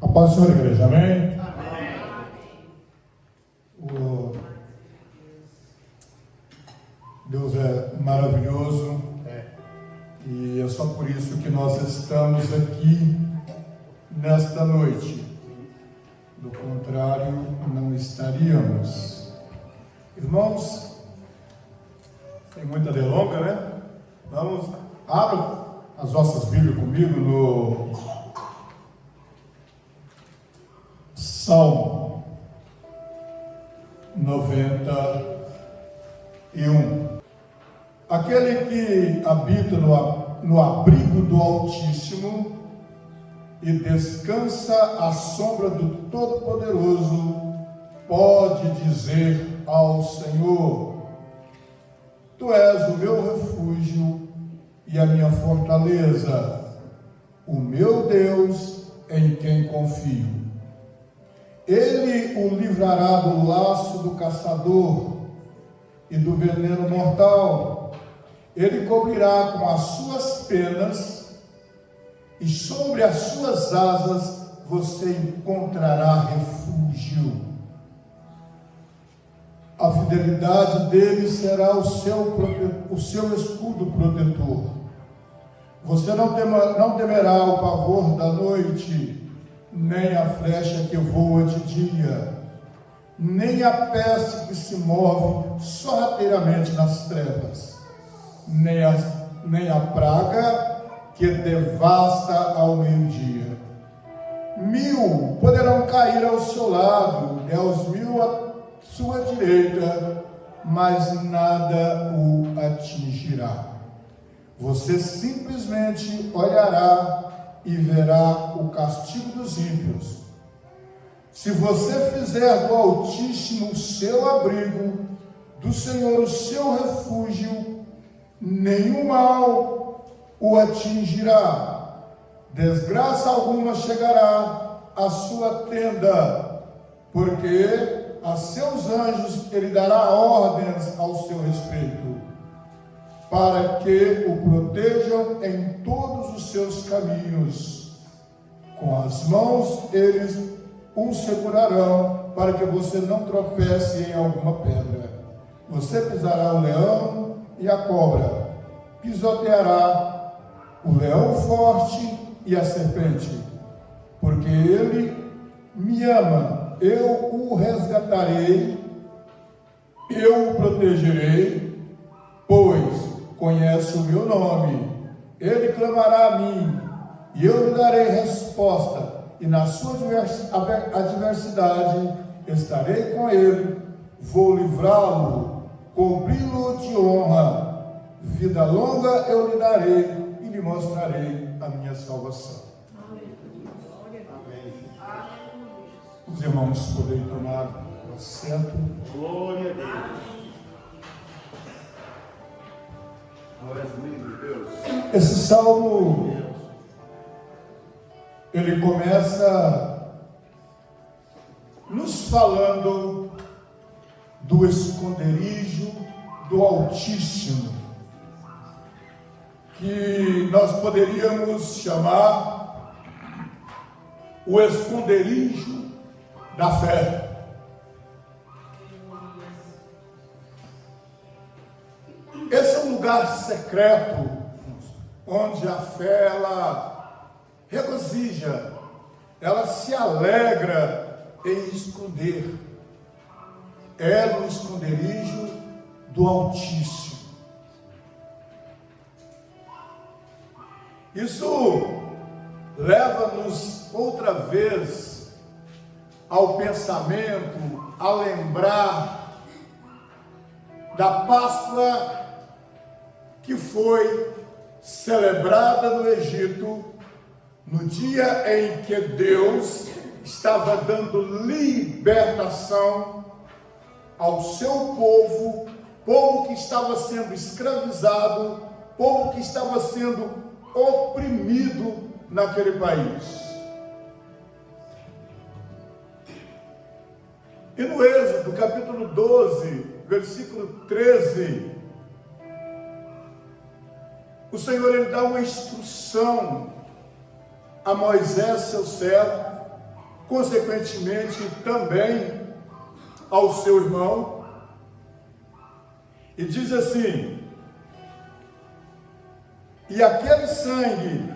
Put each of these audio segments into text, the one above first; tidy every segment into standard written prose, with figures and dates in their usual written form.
A paz do Senhor, igreja, amém? Amém. Deus é maravilhoso, e é só por isso que nós estamos aqui nesta noite. Do contrário, não estaríamos. Irmãos, sem muita delonga, né? Abram as nossas Bíblias comigo no Salmo 91. Aquele que habita no abrigo do Altíssimo e descansa à sombra do Todo-Poderoso, pode dizer ao Senhor: Tu és o meu refúgio e a minha fortaleza, o meu Deus em quem confio. Ele o livrará do laço do caçador e do veneno mortal. Ele cobrirá com as suas penas, e sobre as suas asas você encontrará refúgio. A fidelidade dele será o seu escudo protetor. Você não temerá o pavor da noite, nem a flecha que voa de dia, nem a peste que se move sorrateiramente nas trevas, nem a praga que devasta ao meio-dia. 1000 poderão cair ao seu lado, 10.000 à sua direita, mas nada o atingirá. Você simplesmente olhará e verá o castigo dos ímpios. Se você fizer do Altíssimo o seu abrigo, do Senhor o seu refúgio, nenhum mal o atingirá, desgraça alguma chegará à sua tenda, porque a seus anjos ele dará ordens ao seu respeito, para que o protejam em todos os seus caminhos. Com as mãos eles o segurarão, para que você não tropece em alguma pedra. Você pisará o leão e a cobra, pisoteará o leão forte e a serpente, porque ele me ama. Eu o resgatarei, eu o protegerei, pois conhece o meu nome. Ele clamará a mim, e eu lhe darei resposta, e na sua adversidade estarei com ele, vou livrá-lo, cobri-lo de honra, vida longa eu lhe darei, e lhe mostrarei a minha salvação. Amém. Os irmãos poderem tomar assento. Glória a Deus. Esse salmo, ele começa nos falando do esconderijo do Altíssimo, que nós poderíamos chamar o esconderijo da fé. Esse é um lugar secreto, onde a fé, ela regozija, ela se alegra em esconder. É no esconderijo do Altíssimo. Isso leva-nos outra vez ao pensamento, a lembrar da Páscoa que foi celebrada no Egito, no dia em que Deus estava dando libertação ao seu povo, povo que estava sendo escravizado, povo que estava sendo oprimido naquele país. E no Êxodo, capítulo 12, versículo 13, o Senhor ele dá uma instrução a Moisés, seu servo, consequentemente também ao seu irmão, e diz assim: e aquele sangue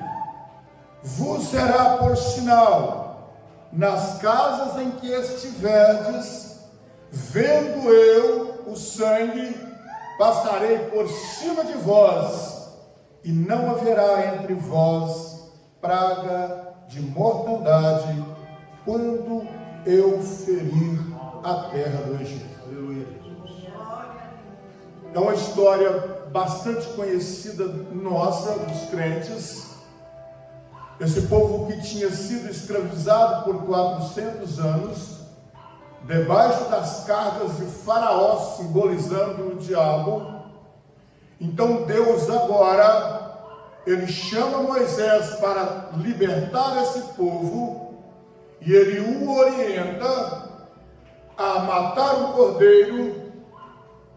vos será por sinal nas casas em que estiverdes, vendo eu o sangue, passarei por cima de vós, e não haverá entre vós praga de mortandade, quando eu ferir a terra do Egito. É uma história bastante conhecida nossa, dos crentes. Esse povo que tinha sido escravizado por 400 anos, debaixo das cargas de Faraó, simbolizando o diabo. Então Deus agora, ele chama Moisés para libertar esse povo, e ele o orienta a matar o cordeiro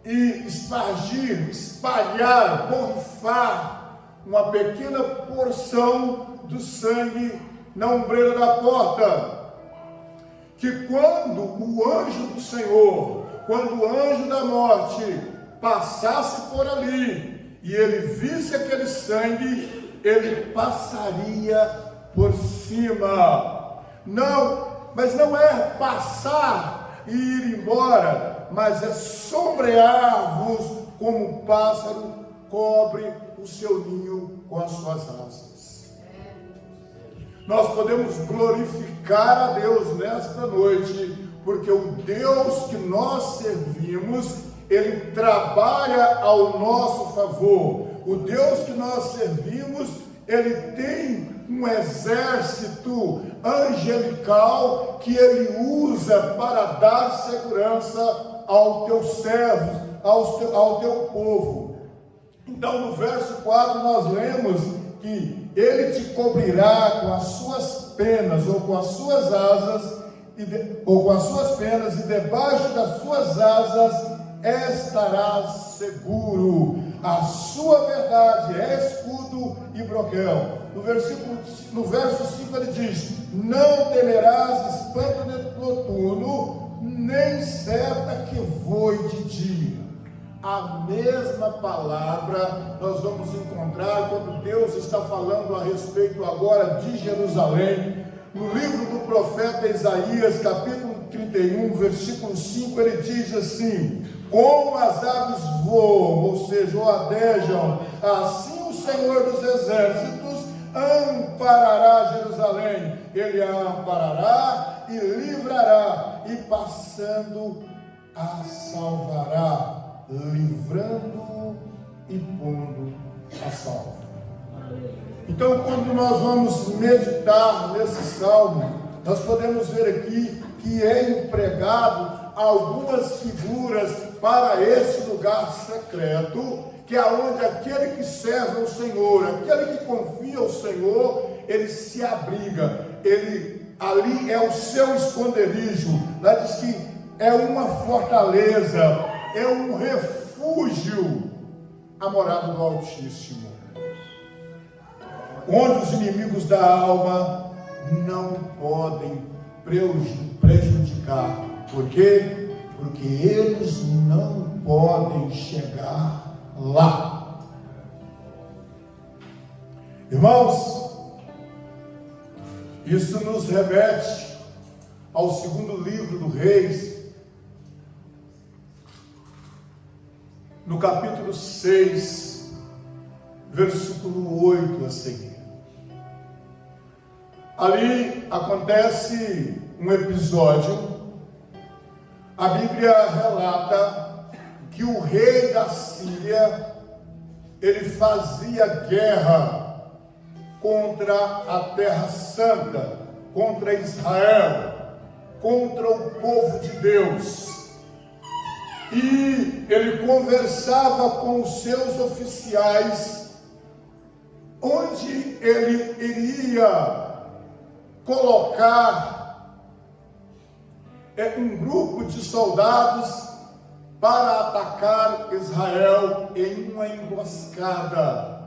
e espalhar, borrifar uma pequena porção do sangue na ombreira da porta, que quando o anjo do Senhor, quando o anjo da morte passasse por ali e ele visse aquele sangue, ele passaria por cima. Não, mas não é passar e ir embora, mas é sombrear-vos como um pássaro cobre o seu ninho com as suas asas. Nós podemos glorificar a Deus nesta noite, porque o Deus que nós servimos, ele trabalha ao nosso favor. O Deus que nós servimos, ele tem um exército angelical que ele usa para dar segurança aos teus servos, ao teu povo. Então, no verso 4, nós lemos que ele te cobrirá com as suas penas, ou com as suas asas, ou com as suas penas, e debaixo das suas asas estarás seguro. A sua verdade é escudo e broquel. No verso 5 ele diz: não temerás espanto noturno, nem seta que voe de dia. A mesma palavra nós vamos encontrar quando Deus está falando a respeito agora de Jerusalém. No livro do profeta Isaías, capítulo 31, versículo 5, ele diz assim: como as aves voam, ou seja, odejam, assim o Senhor dos exércitos amparará Jerusalém. Ele a amparará e livrará, e passando a salvará, livrando e pondo a salvo. Então, quando nós vamos meditar nesse salmo, nós podemos ver aqui que é empregado algumas figuras para esse lugar secreto, que é onde aquele que serve ao Senhor, aquele que confia ao Senhor, ele se abriga, ali é o seu esconderijo. Lá diz que é uma fortaleza, é um refúgio, a morada do Altíssimo, onde os inimigos da alma não podem prejudicar. Por quê? Porque eles não podem chegar lá. Irmãos, isso nos remete ao segundo livro do Reis, no capítulo 6, versículo 8 a seguir. Ali acontece um episódio. A Bíblia relata que o rei da Síria, ele fazia guerra contra a Terra Santa, contra Israel, contra o povo de Deus. E ele conversava com os seus oficiais, onde ele iria colocar um grupo de soldados para atacar Israel em uma emboscada.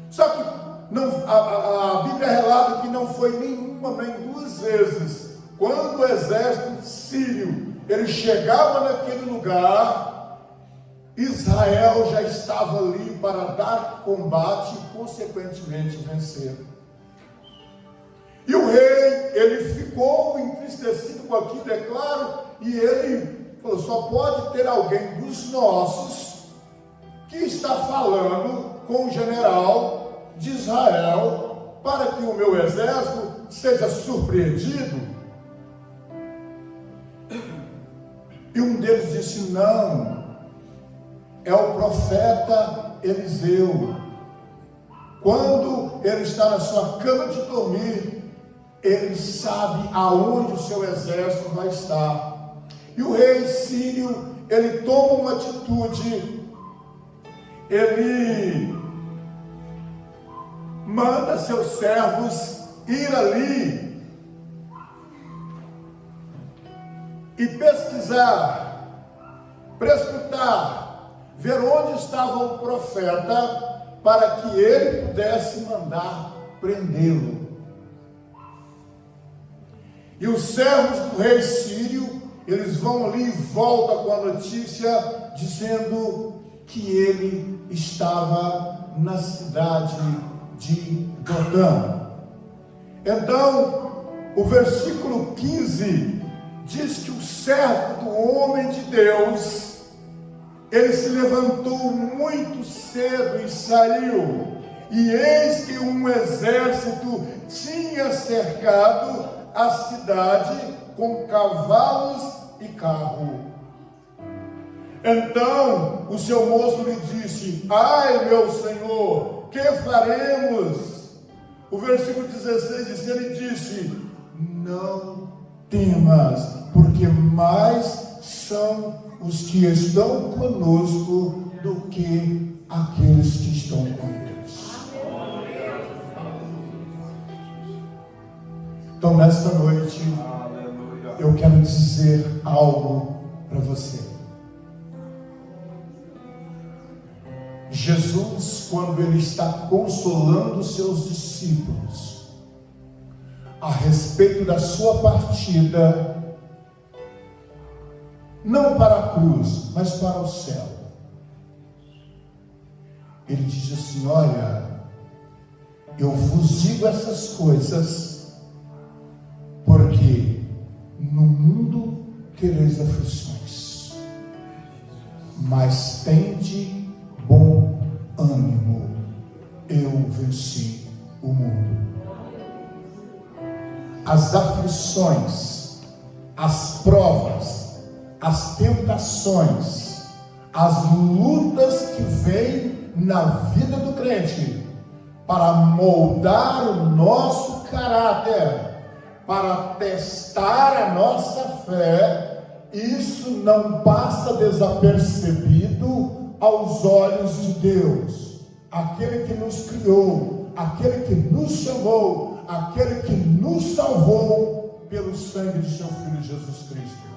Só que a Bíblia relata que não foi nenhum uma nem duas vezes, quando o exército sírio ele chegava naquele lugar, Israel já estava ali para dar combate e consequentemente vencer. E o rei, ele ficou entristecido com aquilo, é claro, e ele falou, só pode ter alguém dos nossos que está falando com o general de Israel para que o meu exército seja surpreendido. E um deles disse, não, é o profeta Eliseu. Quando ele está na sua cama de dormir, ele sabe aonde o seu exército vai estar. E o rei sírio, ele toma uma atitude, ele manda seus servos ir ali e pesquisar, prescrutar, ver onde estava o profeta, para que ele pudesse mandar prendê-lo. E os servos do rei sírio, eles vão ali e voltam com a notícia, dizendo que ele estava na cidade de Dotã. Então, o versículo 15 diz que o servo do homem de Deus, ele se levantou muito cedo e saiu, e eis que um exército tinha cercado a cidade com cavalos e carro. Então o seu moço lhe disse, ai meu senhor, que faremos? O versículo 16 diz, ele disse, não temas, porque mais são os que estão conosco do que aqueles que estão com eles. Então nesta noite, eu quero dizer algo para você. Jesus, quando ele está consolando os seus discípulos a respeito da sua partida, não para a cruz, mas para o céu, ele diz assim, olha, eu vos digo essas coisas, porque no mundo tereis aflições, mas tende bom ânimo, eu venci o mundo. As aflições, as provas, as tentações, as lutas que vêm na vida do crente, para moldar o nosso caráter, para testar a nossa fé, isso não passa desapercebido aos olhos de Deus, aquele que nos criou, aquele que nos chamou, aquele que nos salvou pelo sangue de seu Filho Jesus Cristo.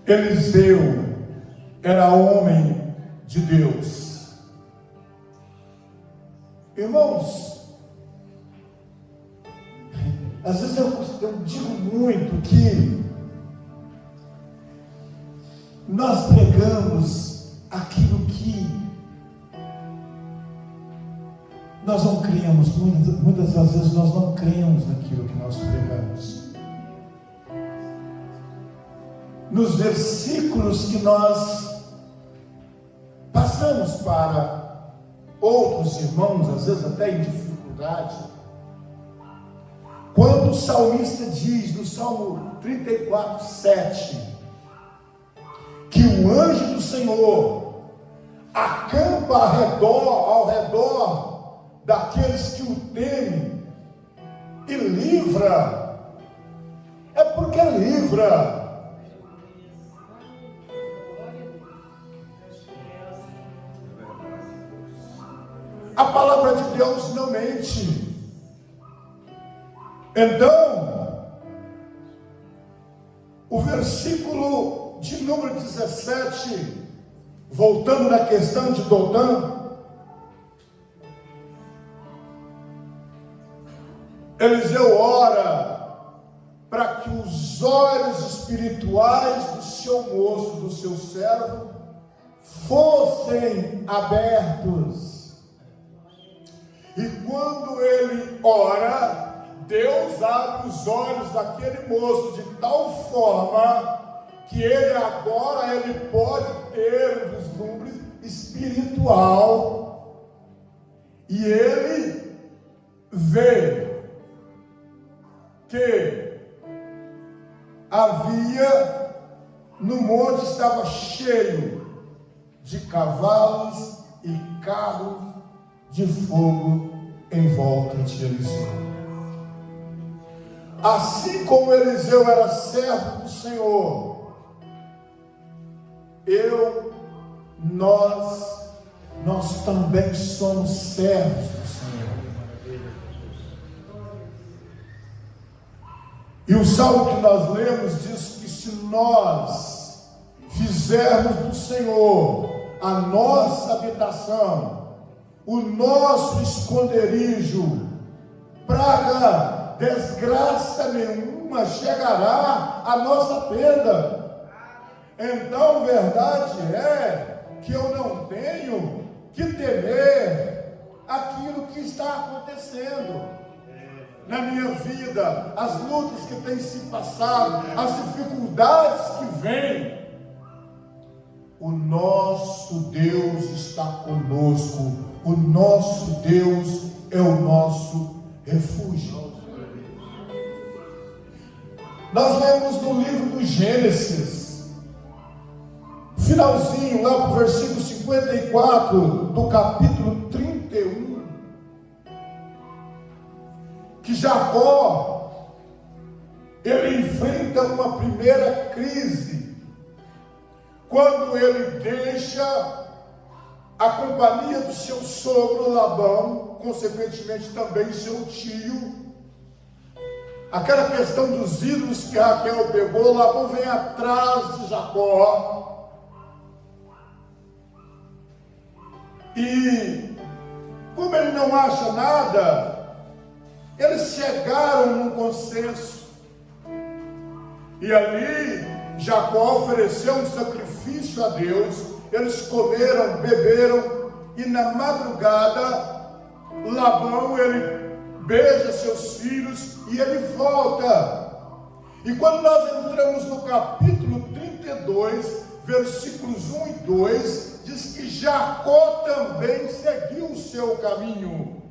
Eliseu era homem de Deus. Irmãos, às vezes eu digo muito que nós pregamos aquilo que nós não cremos, muitas das vezes nós não cremos naquilo que nós pregamos. Nos versículos que nós passamos para outros irmãos, às vezes até em dificuldade, quando o salmista diz no Salmo 34, 7, que o anjo do Senhor acampa ao redor daqueles que o temem e livra, é porque livra. A palavra de Deus não mente. Então, o versículo de número 17, voltando na questão de Dotã, Eliseu ora para que os olhos espirituais do seu moço, do seu servo, fossem abertos. E quando ele ora, Deus abre os olhos daquele moço de tal forma que ele pode ter um vislumbre espiritual, e ele vê que havia no monte, estava cheio de cavalos e carros de fogo em volta de Eliseu. Assim como Eliseu era servo do Senhor, nós também somos servos do Senhor. E o salmo que nós lemos diz que se nós fizermos do Senhor a nossa habitação, o nosso esconderijo, praga, desgraça nenhuma chegará à nossa tenda. Então, verdade é que eu não tenho que temer aquilo que está acontecendo na minha vida, as lutas que têm se passado, as dificuldades que vêm. O nosso Deus está conosco, o nosso Deus é o nosso refúgio. Nós lemos no livro do Gênesis, finalzinho, lá para o versículo 54 do capítulo 31, que Jacó, ele enfrenta uma primeira crise, quando ele deixa a companhia do seu sogro Labão, consequentemente também seu tio. Aquela questão dos ídolos que Raquel pegou, Labão vem atrás de Jacó. E como ele não acha nada, eles chegaram num consenso. E ali Jacó ofereceu um sacrifício a Deus. Eles comeram, beberam, e na madrugada Labão, ele beija seus filhos e ele volta. E quando nós entramos no capítulo 32, versículos 1 e 2, diz que Jacó também seguiu o seu caminho,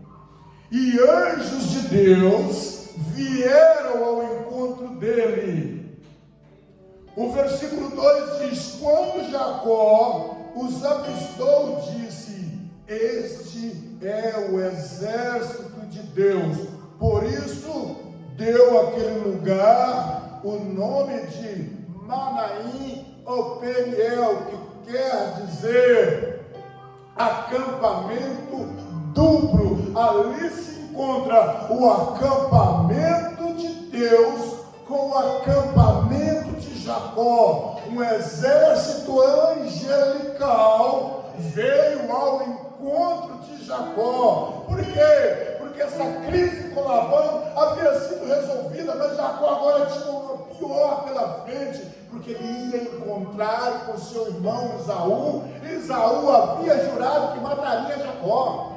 e anjos de Deus vieram ao encontro dele. O versículo 2 diz: quando Jacó os avistou, disse: este é o exército de Deus. Por isso deu àquele lugar o nome de Manaim ou Peniel, que quer dizer acampamento duplo. Ali se encontra o acampamento de Deus com o acampamento de Jacó. Um exército angelical veio ao encontro de Jacó. Por quê? Porque essa crise com Labão havia sido resolvida, mas Jacó agora tinha uma pior pela frente, porque ele ia encontrar com seu irmão Esaú. Esaú havia jurado que mataria Jacó.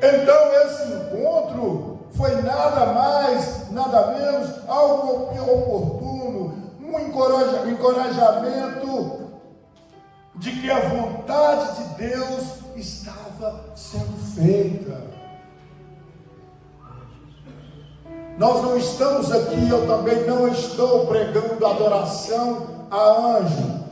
Então esse encontro foi nada mais, nada menos, algo oportuno, um encorajamento de que a vontade de Deus estava sendo feita. Nós não estamos aqui, eu também não estou pregando adoração a anjo.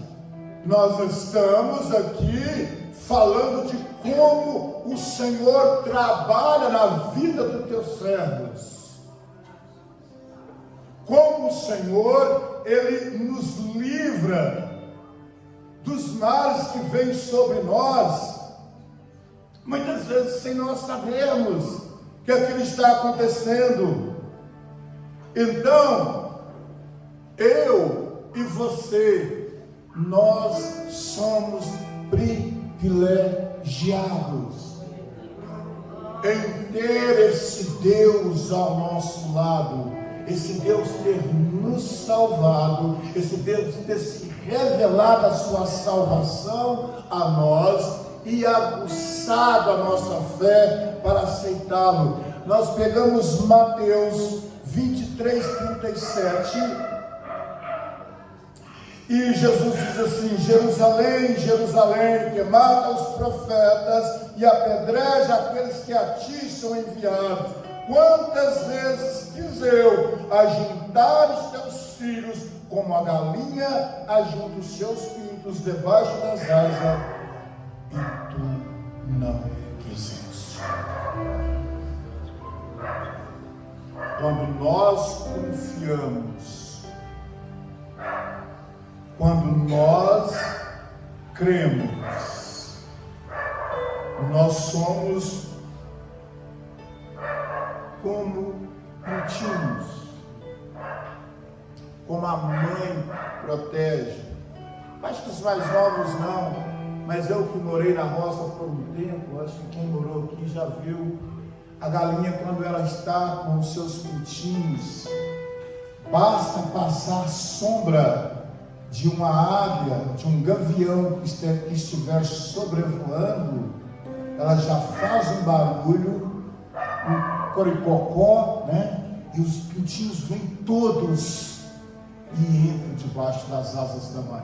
Nós estamos aqui falando de como o Senhor trabalha na vida dos teus servos. Como o Senhor, Ele nos livra dos males que vêm sobre nós, muitas vezes sem nós sabermos que aquilo está acontecendo. Então, eu e você, nós somos privilegiados. em ter esse Deus ao nosso lado, esse Deus ter nos salvado, esse Deus ter se revelado a sua salvação a nós e aguçado a nossa fé para aceitá-lo. Nós pegamos Mateus 23:37 e Jesus diz assim: Jerusalém, Jerusalém, que mata os profetas e apedreja aqueles que a ti são enviados, quantas vezes quis eu ajuntar os teus filhos, como a galinha ajunta os seus pintos debaixo das asas, e tu não quiseste. Quando nós confiamos, quando nós cremos, nós somos como pintinhos, como a mãe protege. Acho que os mais novos não, mas eu que morei na roça por um tempo, acho que quem morou aqui já viu a galinha quando ela está com os seus pintinhos. Basta passar a sombra de uma águia, de um gavião que estiver sobrevoando, ela já faz um barulho, um coricocó, né? E os pintinhos vêm todos e entram debaixo das asas da mãe.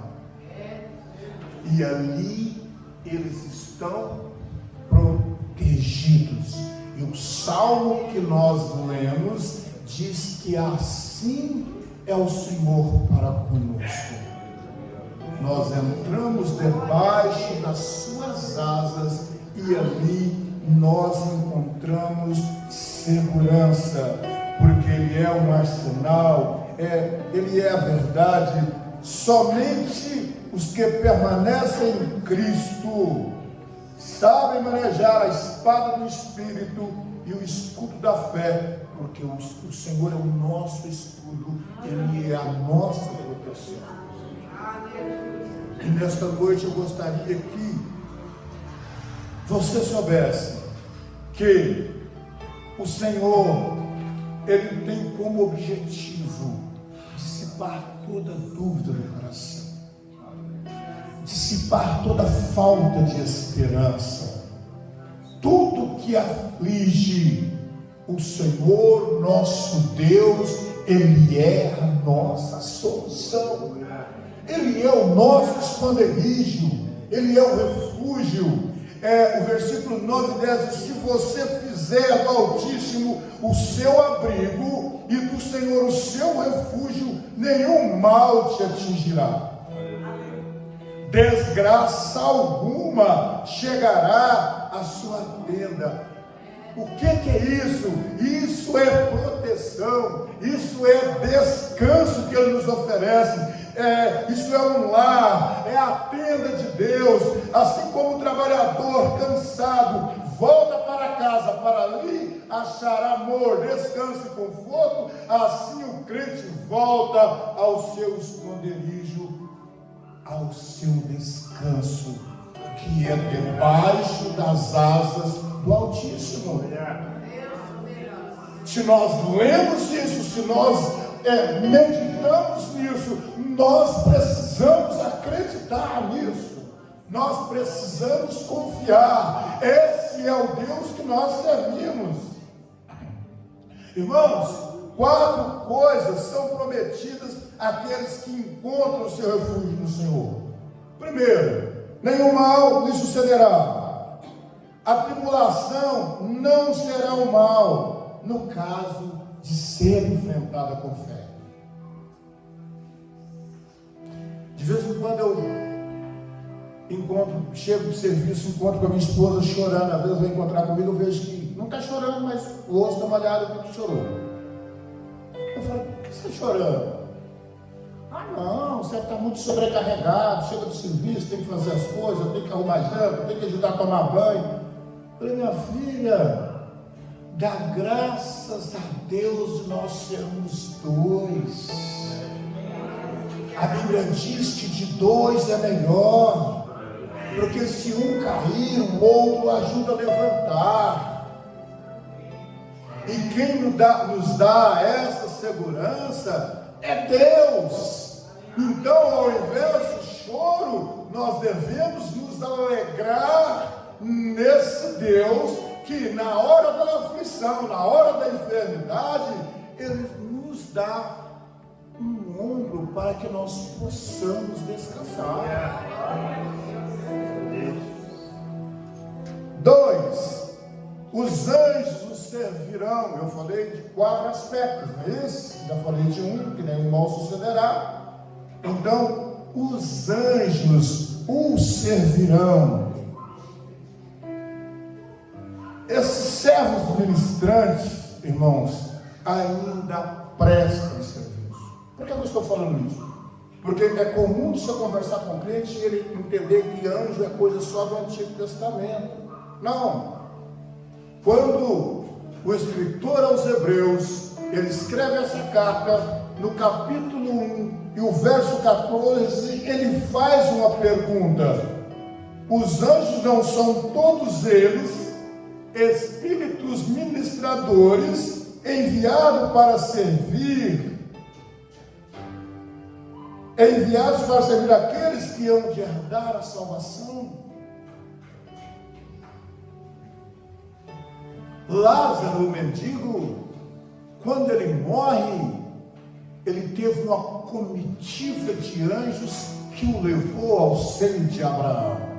E ali eles estão protegidos. E o salmo que nós lemos diz que assim é o Senhor para conosco. Nós entramos debaixo das suas asas e ali nós encontramos segurança, porque Ele é um arsenal, Ele é a verdade. Somente os que permanecem em Cristo sabem manejar a espada do Espírito e o escudo da fé, porque o Senhor é o nosso escudo, Ele é a nossa proteção. E nesta noite eu gostaria que você soubesse que o Senhor, Ele tem como objetivo dissipar toda dúvida do coração, dissipar toda falta de esperança, tudo que aflige. O Senhor nosso Deus, Ele é a nossa solução, Ele é o nosso esconderijo, Ele é o refúgio. O versículo 9 e 10 diz: se você fizer do Altíssimo o seu abrigo e do Senhor o seu refúgio, nenhum mal te atingirá, desgraça alguma chegará à sua tenda. O que é isso? Isso é proteção, isso é descanso que Ele nos oferece, isso é um lar, é a tenda de Deus. Assim como o trabalhador cansado volta para casa para ali achar amor, descanso e conforto, assim o crente volta ao seu esconderijo, ao seu descanso, que é debaixo das asas do Altíssimo. Se nós lemos isso, se nós meditamos nisso, nós precisamos acreditar nisso, nós precisamos confiar. Esse é o Deus que nós servimos. Irmãos, 4 coisas são prometidas àqueles que encontram o seu refúgio no Senhor. Primeiro, nenhum mal lhe sucederá. A tribulação não será um mal, no caso de ser enfrentada com fé. De vez em quando eu chego do serviço, encontro com a minha esposa chorando. Às vezes vai encontrar comigo, eu vejo que não está chorando, mas o rosto está molhado, eu vi que chorou. Eu falo: por que você está chorando? Ah, não, você está muito sobrecarregado, chega do serviço, tem que fazer as coisas, tem que arrumar janta, tem que ajudar a tomar banho. Eu falei: minha filha, dá graças a Deus de nós sermos 2. A Bíblia diz que de 2 é melhor, porque se um cair, o outro ajuda a levantar. E quem nos dá essa segurança é Deus. Então, ao invés do choro, nós devemos nos alegrar nesse Deus que na hora da aflição, na hora da enfermidade, Ele nos dá um ombro para que nós possamos descansar. 2. Os anjos os servirão. Eu falei de 4 aspectos, não é isso? Já falei de um, que nenhum mal sucederá. Então, os anjos os servirão. Esses servos ministrantes, irmãos, ainda prestam serviço. Por que eu estou falando isso? Porque é comum você conversar com o crente e ele entender que anjo é coisa só do Antigo Testamento. Não. Quando o escritor aos Hebreus, ele escreve essa carta, no capítulo 1 e o verso 14, ele faz uma pergunta: os anjos não são todos eles espíritos ministradores enviados para servir aqueles que hão de herdar a salvação? Lázaro, o mendigo, quando ele morre, ele teve uma comitiva de anjos que o levou ao seio de Abraão.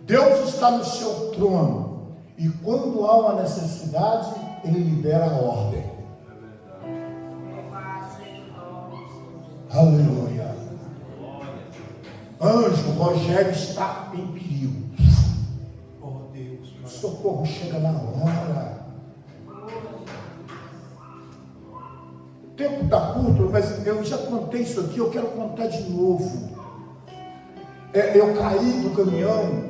Deus está no seu trono, e quando há uma necessidade, Ele libera a ordem. Aleluia. Anjo, Rogério está em perigo. Oh Deus, o socorro chega na hora. O tempo está curto, mas eu já contei isso aqui, eu quero contar de novo. Eu caí do caminhão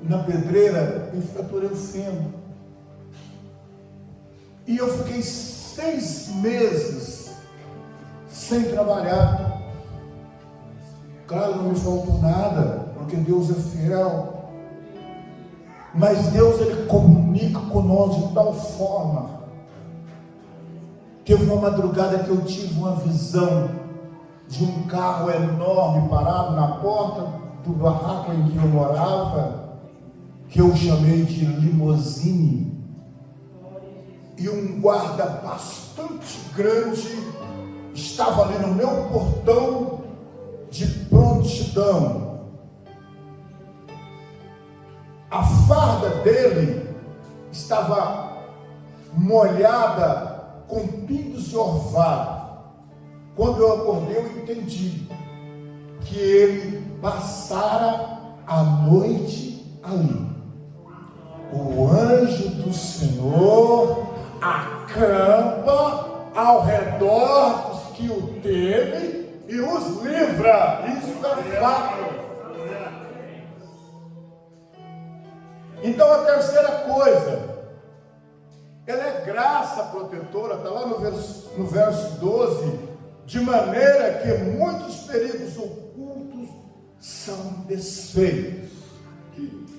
na pedreira e fraturei o fêmur. E eu fiquei 6 meses sem trabalhar. Claro, não me faltou nada, porque Deus é fiel. Mas Deus, Ele comunica conosco de tal forma. Teve uma madrugada que eu tive uma visão de um carro enorme parado na porta do barraco em que eu morava, que eu chamei de limusine, e um guarda bastante grande estava ali no meu portão de prontidão. A farda dele estava molhada com pingos de orvalho. Quando eu acordei, eu entendi que ele passara a noite ali. O anjo do Senhor acampa ao redor dos que o temem e os livra. Isso é fato. Então, a terceira coisa, ela é graça protetora, está lá no verso 12, de maneira que muitos perigos ocultos são desfeitos.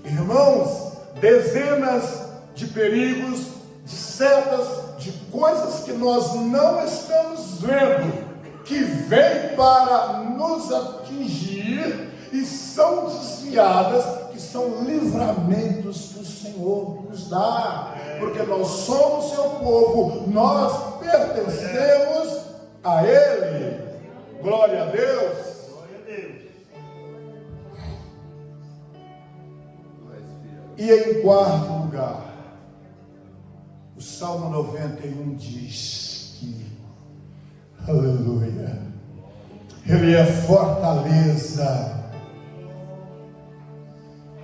Irmãos, dezenas de perigos, de setas, de coisas que nós não estamos vendo, que vêm para nos atingir e são desviadas, que são livramentos que o Senhor nos dá, porque nós somos seu povo, nós pertencemos a Ele. Glória a Deus. Glória a Deus. E em quarto lugar, o Salmo 91 diz que, aleluia, Ele é fortaleza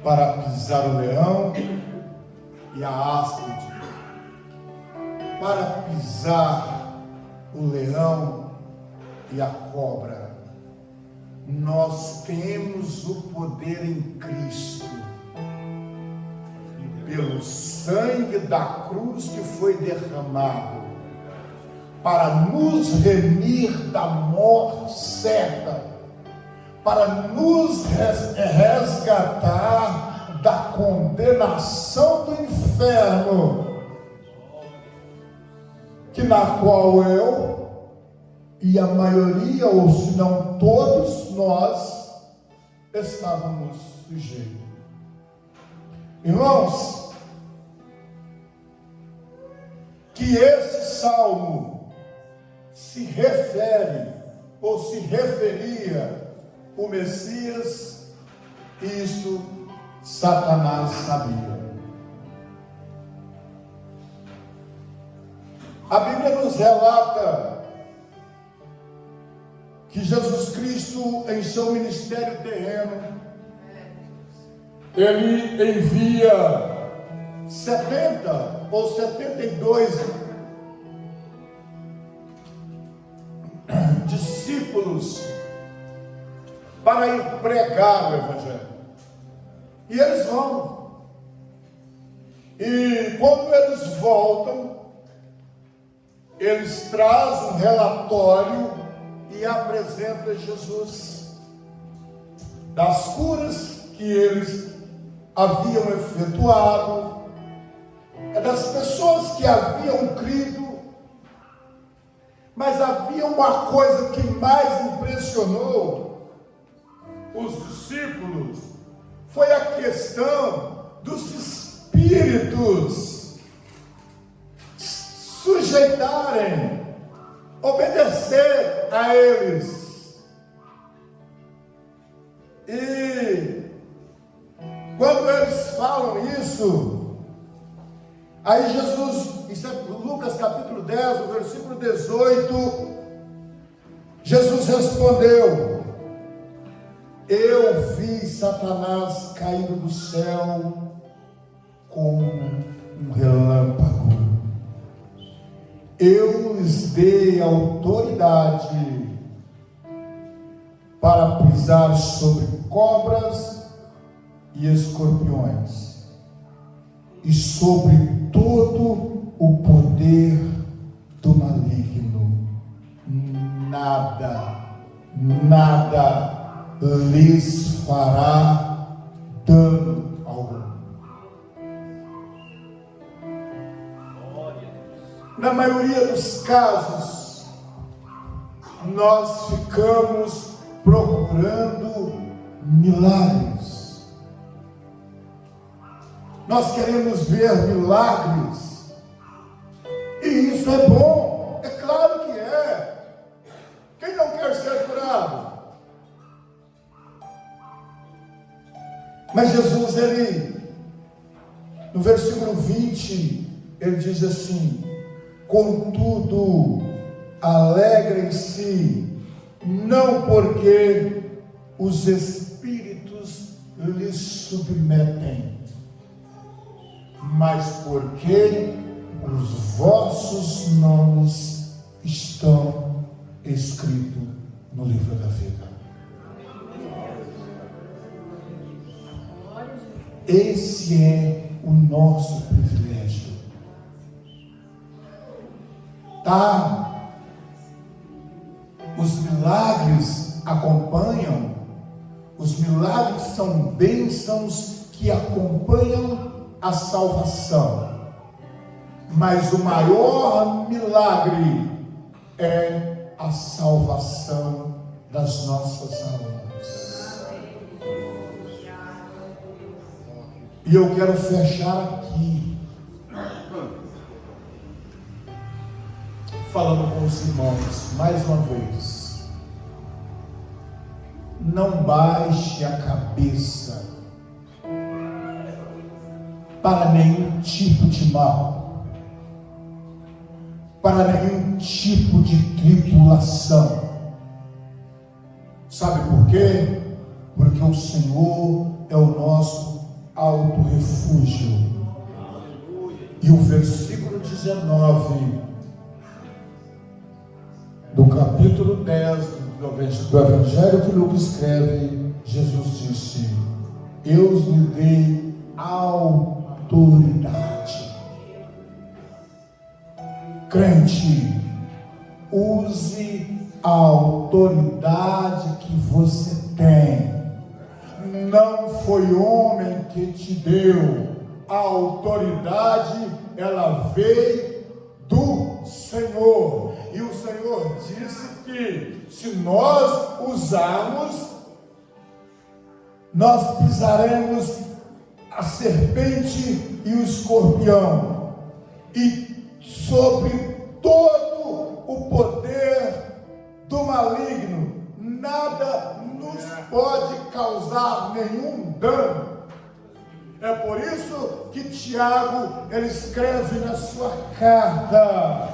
para pisar o leão e a áspide, para pisar o leão e a cobra. Nós temos o poder em Cristo, pelo sangue da cruz que foi derramado, para nos remir da morte certa, para nos resgatar da condenação do inferno, inferno, que na qual eu e a maioria, ou se não todos nós, estávamos sujeitos. Irmãos, que esse salmo se refere ou se referia o Messias, isso Satanás sabia. A Bíblia nos relata que Jesus Cristo, em seu ministério terreno, ele envia 70 ou 72 discípulos para ir pregar o Evangelho. E eles vão. E quando eles voltam, eles trazem um relatório e apresentam a Jesus das curas que eles haviam efetuado, das pessoas que haviam crido. Mas havia uma coisa que mais impressionou os discípulos, foi a questão dos espíritos sujeitarem, obedecer a eles. E quando eles falam isso, aí Jesus, isso é Lucas capítulo 10, o versículo 18, Jesus respondeu: eu vi Satanás caindo do céu como um relâmpago. Eu lhes dei autoridade para pisar sobre cobras e escorpiões, e sobre todo o poder do maligno. Nada lhes fará dano algum. Na maioria dos casos, nós ficamos procurando milagres. Nós queremos ver milagres, e isso é bom, é claro que é. Quem não quer ser curado? Mas Jesus, ele, no versículo 20, ele diz assim: contudo, alegrem-se, não porque os espíritos lhes submetem, mas porque os vossos nomes estão escritos no livro da vida. Esse é o nosso privilégio. Tá? Os milagres acompanham, os milagres são bênçãos que acompanham a salvação. Mas o maior milagre é a salvação das nossas almas. E eu quero fechar aqui, falando com os irmãos, mais uma vez: não baixe a cabeça para nenhum tipo de mal, para nenhum tipo de tribulação. Sabe por quê? Porque o Senhor é o nosso alto refúgio. E o versículo 19 do capítulo 10 do Evangelho que Lucas escreve, Jesus disse: eu lhe dei autoridade. Crente, use a autoridade que você tem. Não foi homem que te deu, a autoridade, ela veio do Senhor. E o Senhor disse que se nós usarmos, nós pisaremos a serpente e o escorpião, e sobre todo o poder do maligno, nada nos pode causar nenhum dano. É por isso que Tiago, ele escreve na sua carta: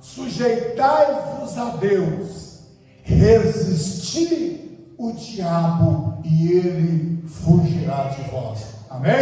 sujeitai-vos a Deus, resisti o diabo e ele fugirá de vós. Amém?